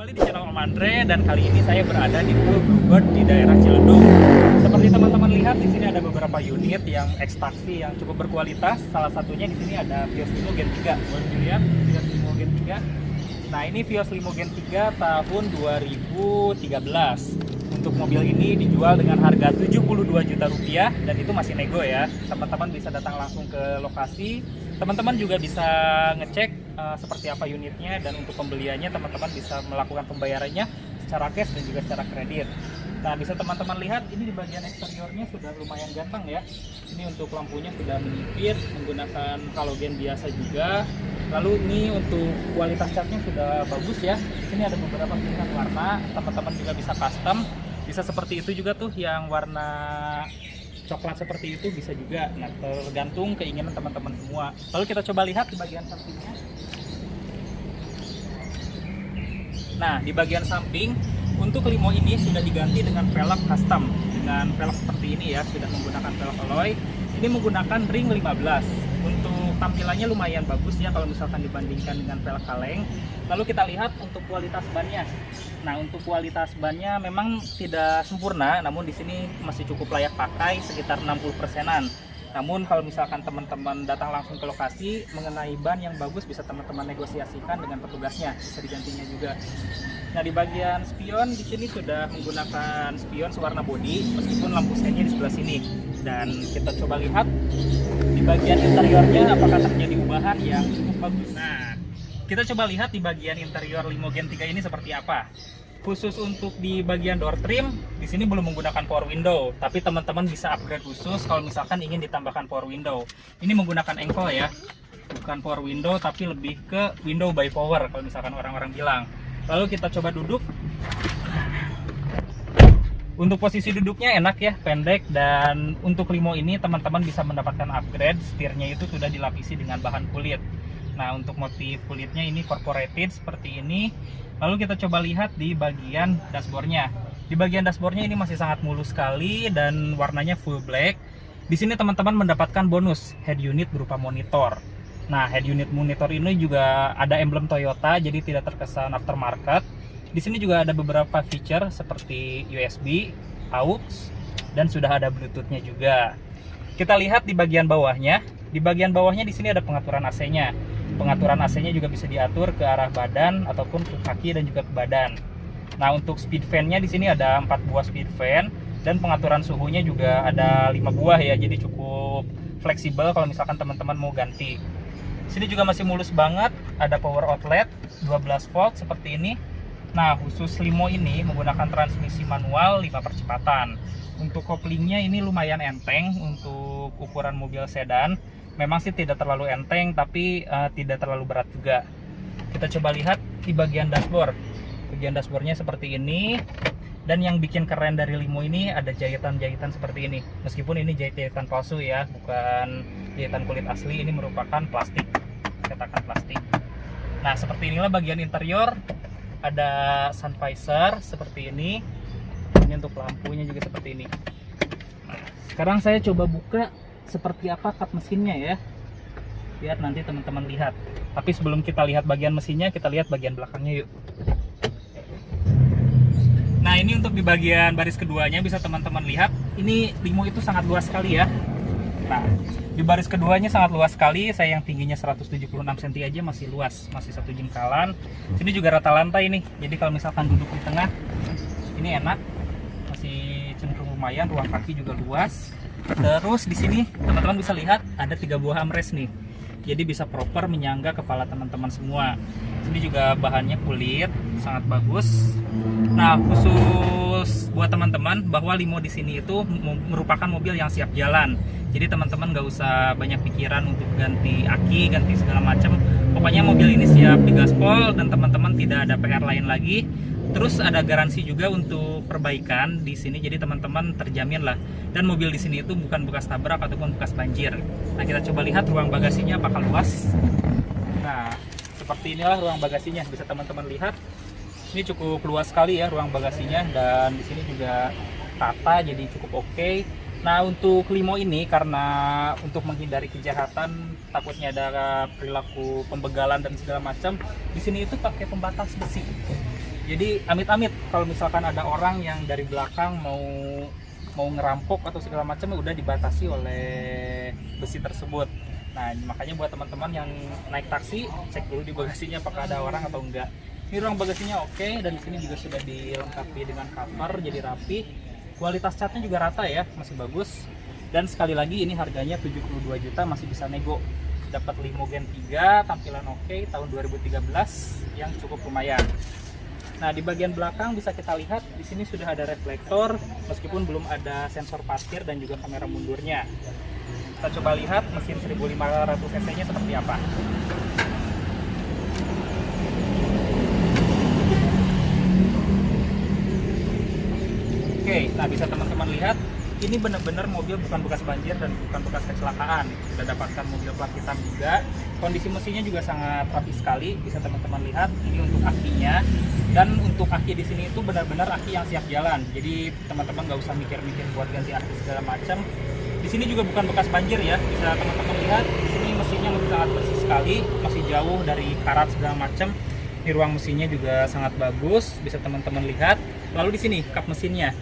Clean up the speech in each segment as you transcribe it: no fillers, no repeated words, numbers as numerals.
kembali di channel Om Andre, dan kali ini saya berada di Pool Bluebird di daerah Ciledug. Seperti teman-teman lihat, di sini ada beberapa unit yang ekstraksi yang cukup berkualitas. Salah satunya di sini ada Vios Limo Gen 3. Boleh dilihat Vios Limo Gen 3. Nah, ini Vios Limo Gen 3 tahun 2013. Untuk mobil ini dijual dengan harga 72 juta rupiah dan itu masih nego ya. Teman-teman bisa datang langsung ke lokasi. Teman-teman juga bisa ngecek seperti apa unitnya, dan untuk pembeliannya teman-teman bisa melakukan pembayarannya secara cash dan juga secara kredit. Nah, bisa teman-teman lihat ini di bagian eksteriornya sudah lumayan ganteng ya. Ini untuk lampunya sudah menipis menggunakan halogen biasa juga. Lalu ini untuk kualitas catnya sudah bagus ya. Di sini ada beberapa pilihan warna, teman-teman juga bisa custom. Bisa seperti itu juga tuh, yang warna coklat seperti itu bisa juga. Nah, tergantung keinginan teman-teman semua. Lalu kita coba lihat di bagian sampingnya. Nah, di bagian samping untuk Limo ini sudah diganti dengan velg custom, dengan velg seperti ini ya, sudah menggunakan velg alloy. Ini menggunakan ring 15. Untuk tampilannya lumayan bagus ya kalau misalkan dibandingkan dengan velg kaleng. Lalu kita lihat untuk kualitas bannya. Nah, untuk kualitas bannya memang tidak sempurna, namun di sini masih cukup layak pakai, sekitar 60%-an. Namun kalau misalkan teman-teman datang langsung ke lokasi mengenai ban yang bagus, bisa teman-teman negosiasikan dengan petugasnya, bisa digantinya juga. Nah, di bagian spion di sini sudah menggunakan spion sewarna bodi, meskipun lampu sennya di sebelah sini. Dan kita coba lihat di bagian interiornya apakah terjadi ubahan yang cukup bagus. Nah, kita coba lihat di bagian interior Limo Gen 3 ini seperti apa. Khusus untuk di bagian door trim, di sini belum menggunakan power window, tapi teman-teman bisa upgrade khusus kalau misalkan ingin ditambahkan power window. Ini menggunakan engkol ya, bukan power window, tapi lebih ke window by power kalau misalkan orang-orang bilang. Lalu kita coba duduk. Untuk posisi duduknya enak ya, pendek, dan untuk Limo ini teman-teman bisa mendapatkan upgrade. Setirnya itu sudah dilapisi dengan bahan kulit. Nah, untuk motif kulitnya ini corporated seperti ini. Lalu kita coba lihat di bagian dashboardnya. Di bagian dashboardnya ini masih sangat mulus sekali dan warnanya full black. Di sini teman-teman mendapatkan bonus head unit berupa monitor. Nah, head unit monitor ini juga ada emblem Toyota, jadi tidak terkesan aftermarket. Di sini juga ada beberapa feature seperti USB, AUX, dan sudah ada Bluetooth-nya juga. Kita lihat di bagian bawahnya. Di bagian bawahnya di sini ada pengaturan AC-nya. Pengaturan AC-nya juga bisa diatur ke arah badan ataupun ke kaki dan juga ke badan. Nah, untuk speed fan-nya di sini ada 4 buah speed fan, dan pengaturan suhunya juga ada 5 buah ya. Jadi cukup fleksibel kalau misalkan teman-teman mau ganti. Sini juga masih mulus banget, ada power outlet 12 volt seperti ini. Nah, khusus Limo ini menggunakan transmisi manual 5 percepatan. Untuk koplingnya ini lumayan enteng untuk ukuran mobil sedan. Memang sih tidak terlalu enteng, tapi tidak terlalu berat juga. Kita coba lihat di bagian dashboard. Bagian dashboardnya seperti ini. Dan yang bikin keren dari Limo ini ada jahitan-jahitan seperti ini. Meskipun ini jahitan palsu ya, bukan jahitan kulit asli, ini merupakan plastik, cetakan plastik. Nah, seperti inilah bagian interior. Ada sun visor seperti ini. Ini untuk lampunya juga seperti ini. Nah, sekarang saya coba buka seperti apa kap mesinnya ya, biar nanti teman-teman lihat. Tapi sebelum kita lihat bagian mesinnya, kita lihat bagian belakangnya yuk. Nah, ini untuk di bagian baris keduanya bisa teman-teman lihat. Ini Limo itu sangat luas sekali ya. Nah, di baris keduanya sangat luas sekali. Saya yang tingginya 176 cm aja masih luas, masih satu jengkalan. Sini juga rata lantai nih, jadi kalau misalkan duduk di tengah ini enak, masih cenderung lumayan. Ruang kaki juga luas. Terus di sini teman-teman bisa lihat ada 3 buah armrest nih, jadi bisa proper menyangga kepala teman-teman semua. Ini juga bahannya kulit, sangat bagus. Nah, khusus buat teman-teman bahwa Limo di sini itu merupakan mobil yang siap jalan. Jadi teman-teman nggak usah banyak pikiran untuk ganti aki, ganti segala macam. Pokoknya mobil ini siap digaspol dan teman-teman tidak ada PR lain lagi. Terus ada garansi juga untuk perbaikan di sini, jadi teman-teman terjamin lah. Dan mobil di sini itu bukan bekas tabrak ataupun bekas banjir. Nah, kita coba lihat ruang bagasinya apakah luas. Nah, seperti inilah ruang bagasinya, bisa teman-teman lihat. Ini cukup luas sekali ya ruang bagasinya, dan di sini juga rata, jadi cukup oke. Nah, untuk Limo ini karena untuk menghindari kejahatan, takutnya ada perilaku pembegalan dan segala macam, di sini itu pakai pembatas besi. Jadi amit-amit kalau misalkan ada orang yang dari belakang mau ngerampok atau segala macam, udah dibatasi oleh besi tersebut. Nah, makanya buat teman-teman yang naik taksi, cek dulu di bagasinya apakah ada orang atau enggak. Ini ruang bagasinya oke, dan di sini juga sudah dilengkapi dengan cover, jadi rapi. Kualitas catnya juga rata ya, masih bagus. Dan sekali lagi ini harganya 72 juta, masih bisa nego. Dapat limo Gen 3, tampilan oke, tahun 2013 yang cukup lumayan. Nah, di bagian belakang bisa kita lihat di sini sudah ada reflektor, meskipun belum ada sensor parkir dan juga kamera mundurnya. Kita coba lihat mesin 1500 cc-nya seperti apa. Oke, nah bisa teman-teman lihat, ini benar-benar mobil bukan bekas banjir dan bukan bekas kecelakaan. Sudah dapatkan mobil plat hitam juga. Kondisi mesinnya juga sangat rapi sekali. Bisa teman-teman lihat, ini untuk akinya. Dan untuk aki di sini itu benar-benar aki yang siap jalan. Jadi teman-teman nggak usah mikir-mikir buat ganti aki segala macam. Di sini juga bukan bekas banjir ya. Bisa teman-teman lihat, di sini mesinnya masih sangat bersih sekali, masih jauh dari karat segala macam. Di ruang mesinnya juga sangat bagus. Bisa teman-teman lihat. Lalu di sini kap mesinnya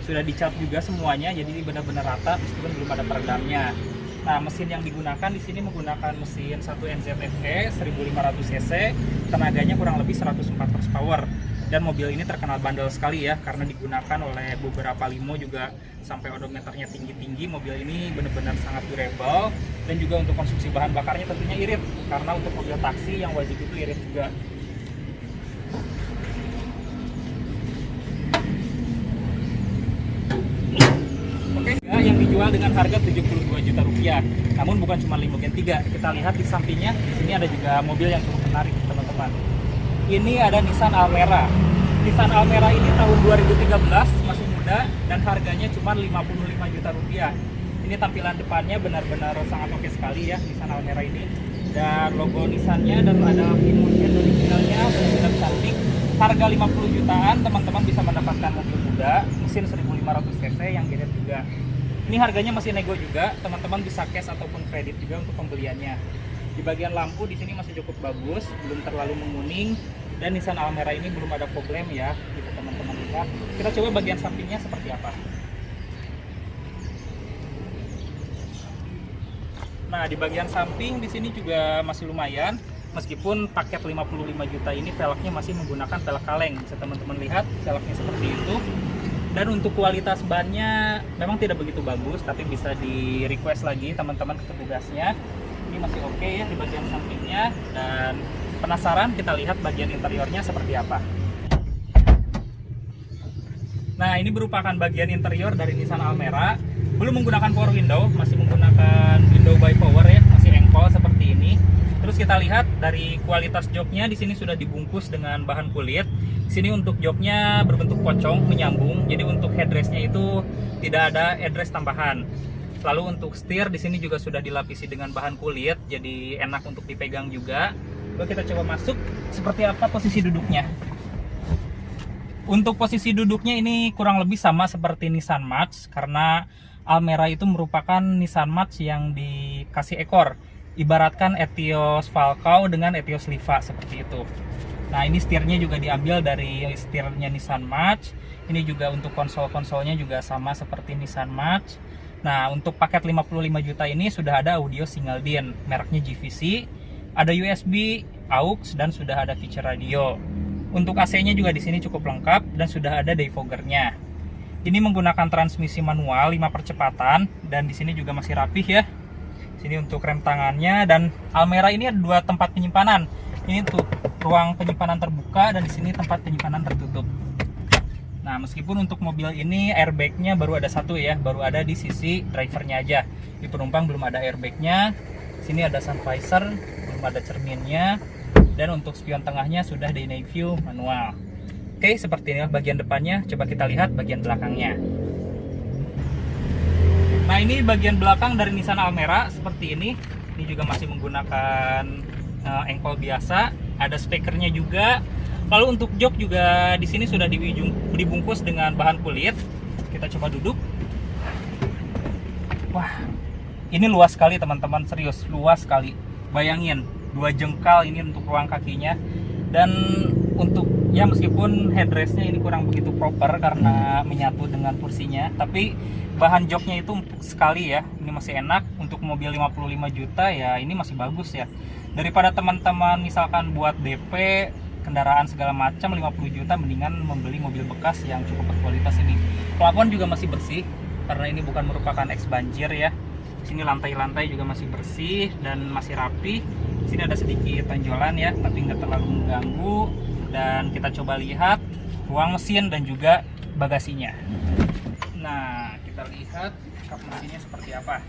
sudah dicat juga semuanya, jadi benar-benar rata meskipun belum ada peredamnya. Nah, mesin yang digunakan di sini menggunakan mesin 1 NZFE 1500 cc, tenaganya kurang lebih 104 horsepower. Dan mobil ini terkenal bandel sekali ya, karena digunakan oleh beberapa limo juga sampai odometernya tinggi-tinggi. Mobil ini benar-benar sangat durable, dan juga untuk konsumsi bahan bakarnya tentunya irit, karena untuk mobil taksi yang wajib itu irit juga. Yang dijual dengan harga 72 juta rupiah. Namun bukan cuma limo Gen 3. Kita lihat di sampingnya, di sini ada juga mobil yang cukup menarik, teman-teman. Ini ada Nissan Almera. Nissan Almera ini tahun 2013, masih muda, dan harganya cuma 55 juta rupiah. Ini tampilan depannya benar-benar sangat oke sekali ya, Nissan Almera ini. Dan logo Nissan-nya dan ada V-Motion originalnya, benar-benar cantik. Harga 50 jutaan, teman-teman bisa mendapatkan mobil muda, mesin 1500 cc yang irit juga. Ini harganya masih nego juga, teman-teman bisa cash ataupun kredit juga untuk pembeliannya. Di bagian lampu di sini masih cukup bagus, belum terlalu menguning, dan Nissan Almera ini belum ada problem ya, gitu teman-teman lihat. Kita coba bagian sampingnya seperti apa. Nah, di bagian samping di sini juga masih lumayan, meskipun paket 55 juta ini velgnya masih menggunakan velg kaleng. Bisa teman-teman lihat velgnya seperti itu. Dan untuk kualitas bannya memang tidak begitu bagus, tapi bisa di request lagi teman-teman ke petugasnya. Ini masih oke ya di bagian sampingnya. Dan penasaran, kita lihat bagian interiornya seperti apa. Nah, ini merupakan bagian interior dari Nissan Almera. Belum menggunakan power window, masih menggunakan window by power ya, masih engkol seperti ini. Terus kita lihat dari kualitas joknya, di sini sudah dibungkus dengan bahan kulit. Di sini untuk joknya berbentuk pocong menyambung, jadi untuk headrestnya itu tidak ada headrest tambahan. Lalu untuk setir di sini juga sudah dilapisi dengan bahan kulit, jadi enak untuk dipegang juga. Lalu kita coba masuk, seperti apa posisi duduknya. Untuk posisi duduknya ini kurang lebih sama seperti Nissan March, karena Almera itu merupakan Nissan March yang dikasih ekor. Ibaratkan Etios Falcao dengan Etios Liva seperti itu. Nah, ini setirnya juga diambil dari setirnya Nissan March. Ini juga untuk konsol-konsolnya juga sama seperti Nissan March. Nah, untuk paket 55 juta ini sudah ada audio single din, mereknya GVC, ada USB, AUX, dan sudah ada feature radio. Untuk AC-nya juga di sini cukup lengkap dan sudah ada defoggernya. Ini menggunakan transmisi manual 5 percepatan, dan di sini juga masih rapih ya. Sini untuk rem tangannya, dan Almera ini ada 2 tempat penyimpanan. Ini untuk ruang penyimpanan terbuka, dan di sini tempat penyimpanan tertutup. Nah, meskipun untuk mobil ini airbagnya baru ada 1 ya, baru ada di sisi drivernya aja. Di penumpang belum ada airbagnya. Sini ada sun visor, belum ada cerminnya, dan untuk spion tengahnya sudah di night view manual. Oke, seperti ini bagian depannya. Coba kita lihat bagian belakangnya. Nah, ini bagian belakang dari Nissan Almera seperti ini. Ini juga masih menggunakan engkol biasa, ada speakernya juga. Lalu untuk jok juga di sini sudah dibungkus dengan bahan kulit. Kita coba duduk. Wah, ini luas sekali teman-teman, serius luas sekali. Bayangin 2 jengkal ini untuk ruang kakinya. Dan untuk ya meskipun headrestnya ini kurang begitu proper karena menyatu dengan kursinya, tapi bahan joknya itu empuk sekali ya. Ini masih enak untuk mobil 55 juta ya, ini masih bagus ya. Daripada teman-teman misalkan buat DP kendaraan segala macam 50 juta, mendingan membeli mobil bekas yang cukup berkualitas ini. Plafon juga masih bersih karena ini bukan merupakan ex banjir ya. Sini lantai-lantai juga masih bersih dan masih rapi. Sini ada sedikit tonjolan ya, tapi nggak terlalu mengganggu. Dan kita coba lihat ruang mesin dan juga bagasinya. Nah, kita lihat kap mesinnya seperti apa.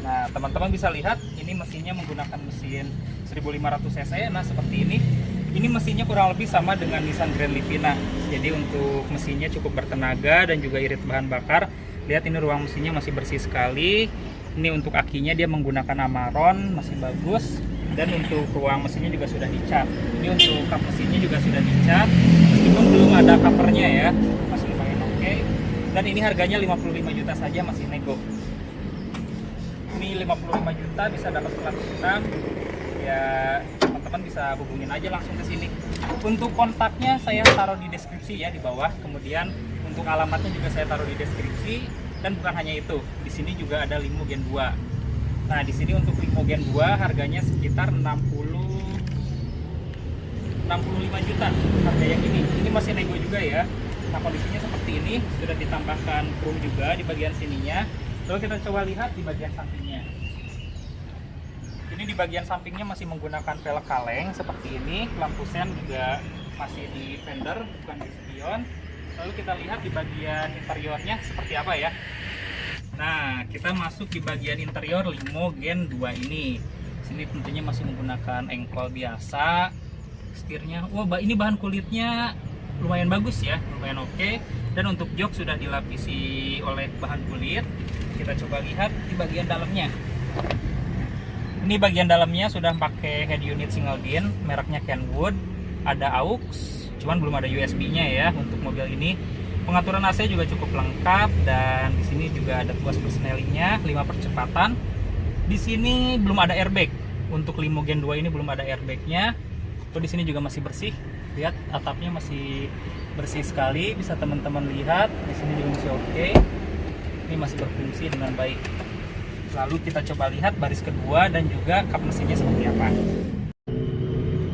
Nah, teman-teman bisa lihat ini mesinnya menggunakan mesin 1500 cc. Nah, seperti ini. Ini mesinnya kurang lebih sama dengan Nissan Grand Livina. Jadi untuk mesinnya cukup bertenaga dan juga irit bahan bakar. Lihat ini ruang mesinnya masih bersih sekali. Ini untuk akinya dia menggunakan Amaron, masih bagus. Dan untuk ruang mesinnya juga sudah dicat. Ini untuk kap mesinnya juga sudah dicat. Meskipun belum ada covernya ya, masih lumayan oke. Dan ini harganya 55 juta saja, masih nego. Ini 55 juta bisa dapat plat hitam. Ya, teman-teman bisa hubungin aja langsung ke sini. Untuk kontaknya saya taruh di deskripsi ya di bawah. Kemudian untuk alamatnya juga saya taruh di deskripsi. Dan bukan hanya itu, di sini juga ada limo Gen 2. Nah, di sini untuk limo Gen 2 harganya sekitar 65 juta harga yang ini. Ini masih nego juga ya. Nah, kondisinya seperti ini, sudah ditambahkan chrome juga di bagian sininya. Lalu kita coba lihat di bagian sampingnya. Ini di bagian sampingnya masih menggunakan velg kaleng seperti ini. Lampu sen juga masih di fender, bukan di spion. Lalu kita lihat di bagian interiornya seperti apa ya. Nah, kita masuk di bagian interior limo Gen 2 ini. Sini tentunya masih menggunakan engkol biasa. Setirnya, wah ini bahan kulitnya lumayan bagus ya, lumayan oke. Dan untuk jok sudah dilapisi oleh bahan kulit. Kita coba lihat di bagian dalamnya. Ini bagian dalamnya sudah pakai head unit single din, mereknya Kenwood. Ada aux, cuman belum ada USB-nya ya untuk mobil ini. Pengaturan AC juga cukup lengkap dan di sini juga ada tuas persnelingnya 5 percepatan. Di sini belum ada airbag. Untuk limo Gen 2 ini belum ada airbagnya. Tuh di sini juga masih bersih. Lihat atapnya masih bersih sekali, bisa teman-teman lihat. Di sini juga masih oke. Ini masih berfungsi dengan baik. Lalu kita coba lihat baris kedua dan juga kap mesinnya seperti apa.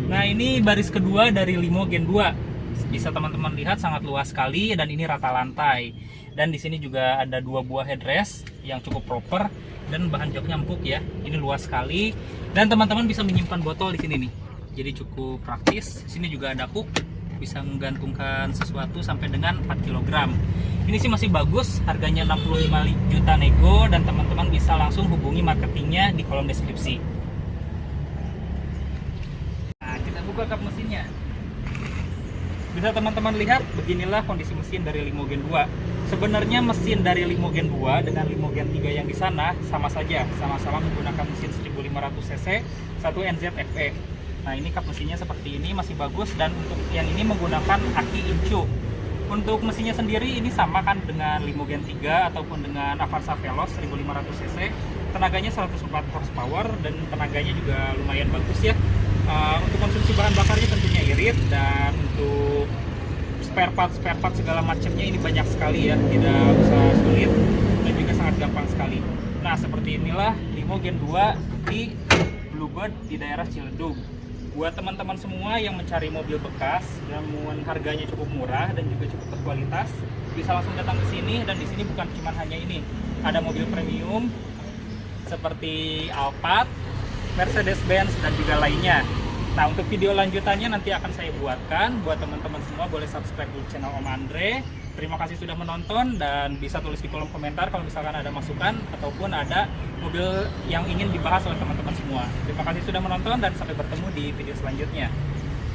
Nah, ini baris kedua dari limo Gen 2. Bisa teman-teman lihat sangat luas sekali dan ini rata lantai. Dan di sini juga ada 2 buah headrest yang cukup proper dan bahan joknya empuk ya. Ini luas sekali dan teman-teman bisa menyimpan botol di sini nih. Jadi cukup praktis. Sini juga ada hook, bisa menggantungkan sesuatu sampai dengan 4 kg. Ini sih masih bagus, harganya 65 juta nego dan teman-teman bisa langsung hubungi marketingnya di kolom deskripsi. Nah, kita buka kap mesinnya. Bisa teman-teman lihat, beginilah kondisi mesin dari limo Gen 2. Sebenarnya mesin dari limo Gen 2 dengan limo Gen 3 yang di sana sama saja, sama-sama menggunakan mesin 1500 cc 1 NZ FE. Nah, ini kap mesinnya seperti ini, masih bagus dan untuk yang ini menggunakan aki Incu. Untuk mesinnya sendiri ini sama kan dengan limo Gen 3 ataupun dengan Avanza Veloz 1500 cc. Tenaganya 104 horsepower dan tenaganya juga lumayan bagus ya. Untuk konsumsi bahan bakarnya tentunya irit dan untuk spare part segala macamnya ini banyak sekali ya, tidak usah sulit dan juga sangat gampang sekali. Nah, seperti inilah limo Gen 2 di Bluebird di daerah Ciledug. Buat teman-teman semua yang mencari mobil bekas, namun harganya cukup murah dan juga cukup berkualitas, bisa langsung datang ke sini. Dan di sini bukan cuma hanya ini, ada mobil premium seperti Alphard, Mercedes-Benz dan juga lainnya. Nah, untuk video lanjutannya nanti akan saya buatkan. Buat teman-teman semua boleh subscribe dulu channel Om Andre. Terima kasih sudah menonton dan bisa tulis di kolom komentar kalau misalkan ada masukan ataupun ada mobil yang ingin dibahas oleh teman-teman semua. Terima kasih sudah menonton dan sampai bertemu di video selanjutnya.